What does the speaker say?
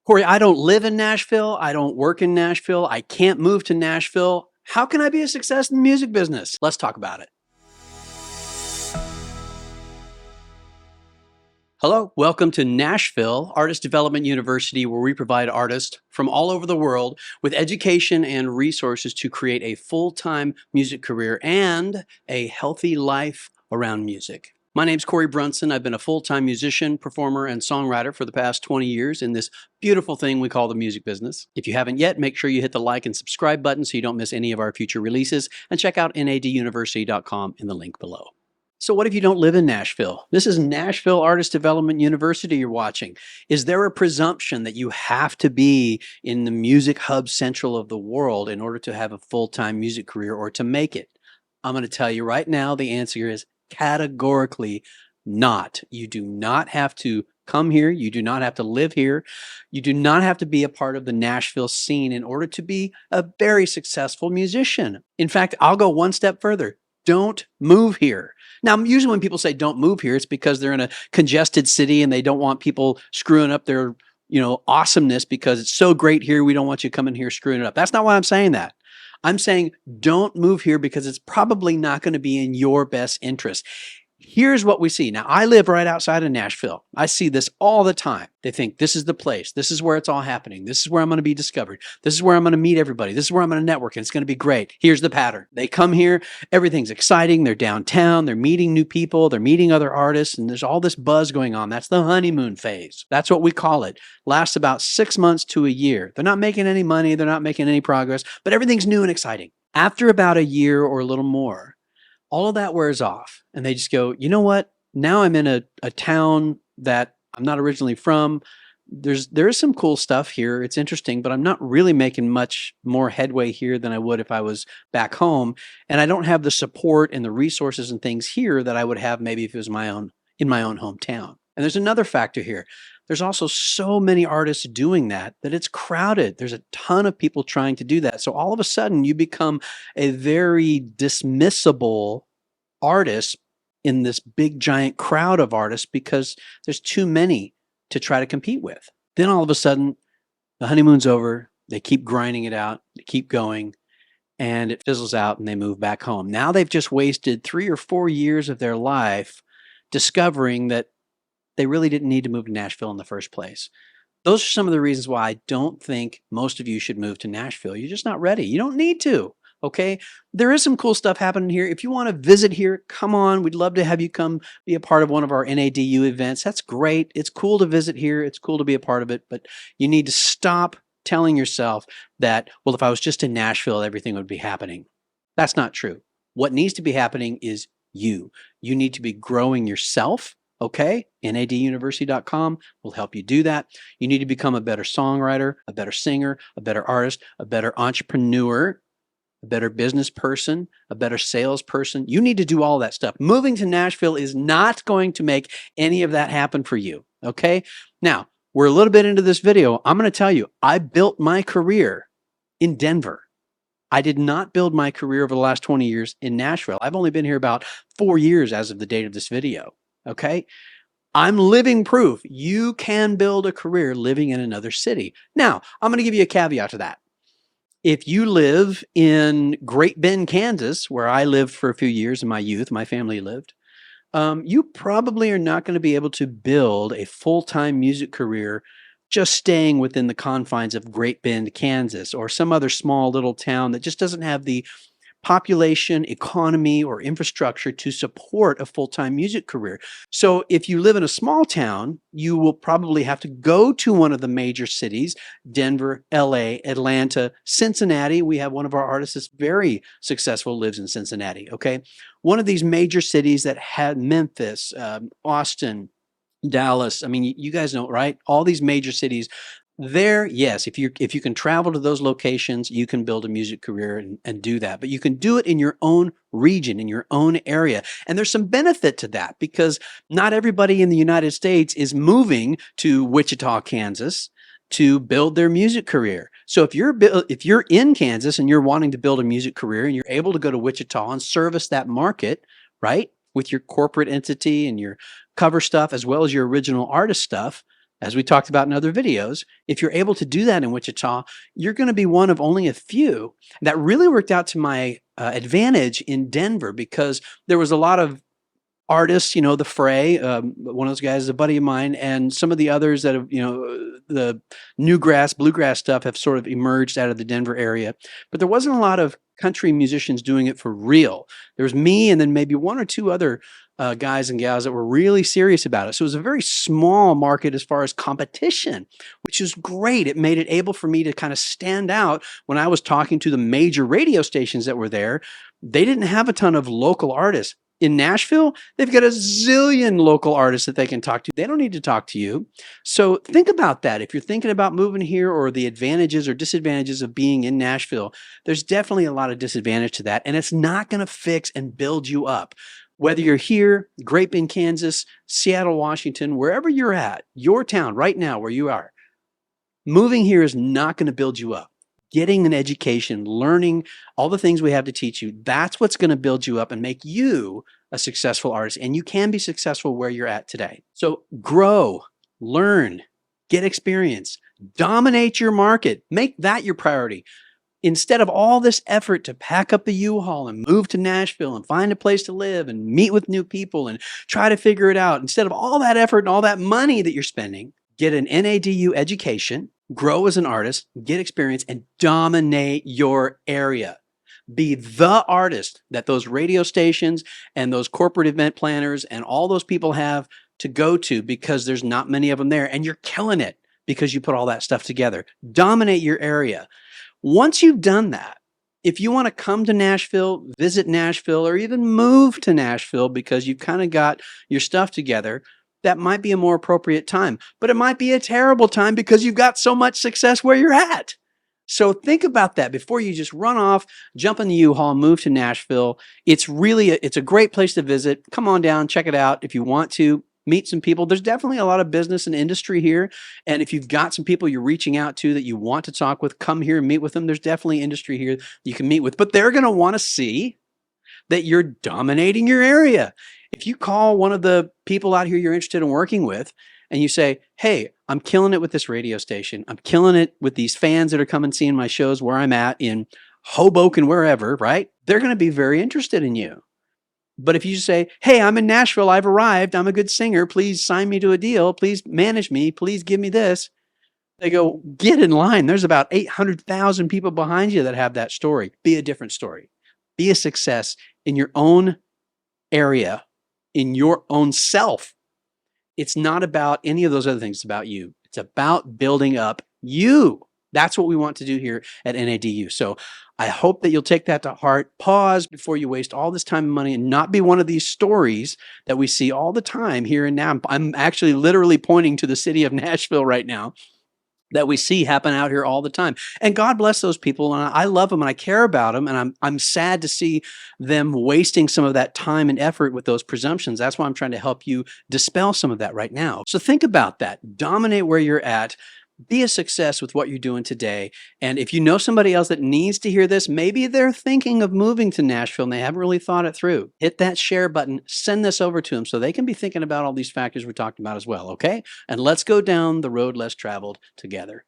Corey, I don't live in Nashville. I don't work in Nashville. I can't move to Nashville. How can I be a success in the music business? Let's talk about it. Hello, welcome to Nashville Artist Development University, where we provide artists from all over the world with education and resources to create a full-time music career and a healthy life around music. My name's Corey Brunson. I've been a full-time musician, performer, and songwriter for the past 20 years in this beautiful thing we call the music business. If you haven't yet, make sure you hit the like and subscribe button so you don't miss any of our future releases, and check out naduniversity.com in the link below. So what if you don't live in Nashville? This is Nashville Artist Development University you're watching. Is there a presumption that you have to be in the music hub central of the world in order to have a full-time music career or to make it? I'm going to tell you right now, the answer is categorically not. You do not have to come here. You do not have to live here. You do not have to be a part of the Nashville scene in order to be a very successful musician. In fact, I'll go one step further. Don't move here. Now, usually when people say don't move here, it's because they're in a congested city and they don't want people screwing up their, awesomeness because it's so great here. We don't want you coming here screwing it up. That's not why I'm saying that. I'm saying don't move here because it's probably not going to be in your best interest. Here's what we see. Now, I live right outside of Nashville. I see this all the time. They think this is the place. This is where it's all happening. This is where I'm going to be discovered. This is where I'm going to meet everybody. This is where I'm going to network, and it's going to be great. Here's the pattern. They come here. Everything's exciting. They're downtown. They're meeting new people. They're meeting other artists, and there's all this buzz going on. That's the honeymoon phase. That's what we call it. Lasts about 6 months to a year. They're not making any money. They're not making any progress, but everything's new and exciting. After about a year or a little more, all of that wears off and they just go, you know what? Now I'm in a town that I'm not originally from. There is some cool stuff here. It's interesting, but I'm not really making much more headway here than I would if I was back home. And I don't have the support and the resources and things here that I would have maybe if it was in my own hometown. And there's another factor here. There's also so many artists doing that it's crowded. There's a ton of people trying to do that. So all of a sudden you become a very dismissible artist in this big giant crowd of artists because there's too many to try to compete with. Then all of a sudden the honeymoon's over. They keep grinding it out. They keep going and it fizzles out and they move back home. Now they've just wasted 3 or 4 years of their life discovering that they really didn't need to move to Nashville in the first place. Those are some of the reasons why I don't think most of you should move to Nashville. You're just not ready. You don't need to, okay? There is some cool stuff happening here. If you want to visit here, come on. We'd love to have you come be a part of one of our NADU events. That's great. It's cool to visit here. It's cool to be a part of it, but you need to stop telling yourself that, well, if I was just in Nashville, everything would be happening. That's not true. What needs to be happening is you. You need to be growing yourself. Okay, naduniversity.com will help you do that. You need to become a better songwriter, a better singer, a better artist, a better entrepreneur, a better business person, a better salesperson. You need to do all that stuff. Moving to Nashville is not going to make any of that happen for you. Okay, now we're a little bit into this video. I'm going to tell you, I built my career in Denver. I did not build my career over the last 20 years in Nashville. I've only been here about 4 years as of the date of this video. Okay, I'm living proof you can build a career living in another city. Now, I'm going to give you a caveat to that. If you live in Great Bend, Kansas, where I lived for a few years in my youth, my family lived, you probably are not going to be able to build a full-time music career just staying within the confines of Great Bend, Kansas, or some other small little town that just doesn't have the population, economy, or infrastructure to support a full-time music career. So if you live in a small town, you will probably have to go to one of the major cities, Denver, LA, Atlanta, Cincinnati. We have one of our artists that's very successful, lives in Cincinnati, okay? One of these major cities that had Memphis, Austin, Dallas. I mean, you guys know, right? All these major cities. There, yes, if you can travel to those locations, you can build a music career and do that. But you can do it in your own region, in your own area. And there's some benefit to that because not everybody in the United States is moving to Wichita, Kansas to build their music career. So if you're in Kansas and you're wanting to build a music career and you're able to go to Wichita and service that market, right, with your corporate entity and your cover stuff as well as your original artist stuff, as we talked about in other videos, if you're able to do that in Wichita, you're going to be one of only a few. That really worked out to my advantage in Denver because there was a lot of artists, the Fray, one of those guys is a buddy of mine, and some of the others that have, the newgrass, bluegrass stuff have sort of emerged out of the Denver area. But there wasn't a lot of country musicians doing it for real. There was me and then maybe one or two other guys and gals that were really serious about it. So it was a very small market as far as competition, which is great. It made it able for me to kind of stand out when I was talking to the major radio stations that were there. They didn't have a ton of local artists. In Nashville, they've got a zillion local artists that they can talk to. They don't need to talk to you. So think about that. If you're thinking about moving here or the advantages or disadvantages of being in Nashville, there's definitely a lot of disadvantage to that. And it's not going to fix and build you up. Whether you're here, Great Bend, Kansas, Seattle, Washington, wherever you're at, your town right now where you are, moving here is not going to build you up. Getting an education, learning all the things we have to teach you, that's what's going to build you up and make you a successful artist. And you can be successful where you're at today. So grow, learn, get experience, dominate your market, make that your priority. Instead of all this effort to pack up the U-Haul and move to Nashville and find a place to live and meet with new people and try to figure it out, instead of all that effort and all that money that you're spending, get an NADU education, grow as an artist, get experience, and dominate your area. Be the artist that those radio stations and those corporate event planners and all those people have to go to because there's not many of them there, and you're killing it because you put all that stuff together. Dominate your area. Once you've done that, if you want to come to Nashville, visit Nashville, or even move to Nashville because you've kind of got your stuff together, that might be a more appropriate time. But it might be a terrible time because you've got so much success where you're at. So think about that before you just run off, jump in the U-Haul, move to Nashville. It's a great place to visit. Come on down, check it out if you want to. Meet some people. There's definitely a lot of business and industry here. And if you've got some people you're reaching out to that you want to talk with, come here and meet with them. There's definitely industry here you can meet with. But they're going to want to see that you're dominating your area. If you call one of the people out here you're interested in working with and you say, hey, I'm killing it with this radio station. I'm killing it with these fans that are coming seeing my shows where I'm at in Hoboken, wherever, right? They're going to be very interested in you. But if you say, hey, I'm in Nashville, I've arrived, I'm a good singer, please sign me to a deal, please manage me, please give me this. They go, get in line. There's about 800,000 people behind you that have that story. Be a different story. Be a success in your own area, in your own self. It's not about any of those other things. It's about you. It's about building up you. That's what we want to do here at NADU. So I hope that you'll take that to heart. Pause before you waste all this time and money and not be one of these stories that we see all the time here and now. I'm actually literally pointing to the city of Nashville right now that we see happen out here all the time. And God bless those people. And I love them and I care about them. And I'm sad to see them wasting some of that time and effort with those presumptions. That's why I'm trying to help you dispel some of that right now. So think about that. Dominate where you're at. Be a success with what you're doing today. And if you know somebody else that needs to hear this, maybe they're thinking of moving to Nashville and they haven't really thought it through. Hit that share button, send this over to them so they can be thinking about all these factors we're talking about as well, okay? And let's go down the road less traveled together.